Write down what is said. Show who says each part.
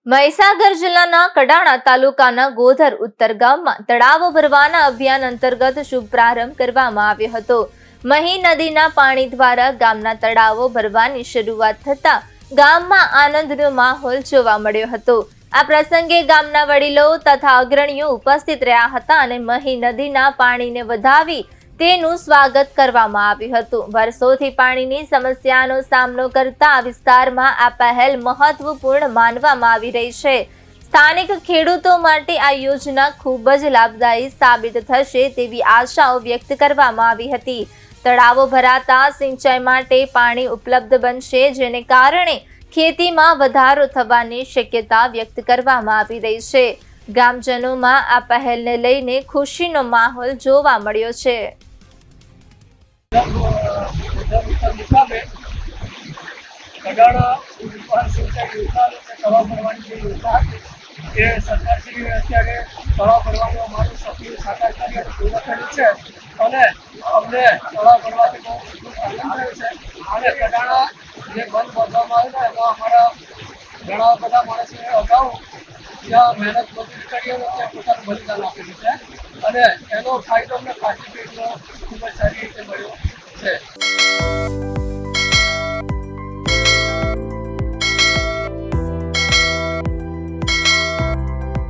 Speaker 1: મહીસાગર જિલ્લાના કડાણા તાલુકાના ગોધર ઉત્તર ગામમાં તળાવો ભરવાના અભિયાન અંતર્ગત શુભ પ્રારંભ કરવામાં આવ્યો હતો। મહી નદીના પાણી દ્વારા ગામના તળાવો ભરવાની શરૂઆત થતા ગામમાં આનંદનો માહોલ જોવા મળ્યો હતો। આ પ્રસંગે ગામના વડીલો તથા અગ્રણીઓ ઉપસ્થિત રહ્યા હતા અને મહી નદીના પાણીને વધાવી તેનું સ્વાગત કરવામાં આવ્યું હતું। વર્ષોથી પાણીની સમસ્યાનો સામનો કરતા આ વિસ્તારમાં આ પહેલ મહત્વપૂર્ણ માનવામાં આવી રહી છે। સ્થાનિક ખેડૂતો માટે આ યોજના ખૂબ જ લાભદાયી સાબિત થશે તેવી આશાઓ વ્યક્ત કરવામાં આવી હતી। તળાવો ભરાતા સિંચાઈ માટે પાણી ઉપલબ્ધ બનશે, જેને કારણે ખેતીમાં વધારો થવાની શક્યતા વ્યક્ત કરવામાં આવી રહી છે। ગ્રામજનોમાં આ પહેલને લઈને ખુશીનો માહોલ જોવા મળ્યો છે।
Speaker 2: કડાણા સિંચાઈ યોજના તળાવ ભરવાની જે યોજના હતી એ સરકારશ્રીએ અત્યારે તળાવ ભરવાનું અમારું સપનું સાકાર કરી અને પૂર્ણ કર્યું છે અને અમને તળાવ ભરવાથી બહુ આનંદ થયો છે। અને કડાણા જે બંધ બાંધવામાં આવ્યું એમાં અમારા ઘણા બધા માણસોએ અગાઉ જ્યાં મહેનત મજૂરી કરી અને ત્યાં પોતાનું બલિદાન આપેલું છે અને એનો ફાયદો અમને ખાસી પેટનો ખૂબ જ સારી રીતે મળ્યો છે।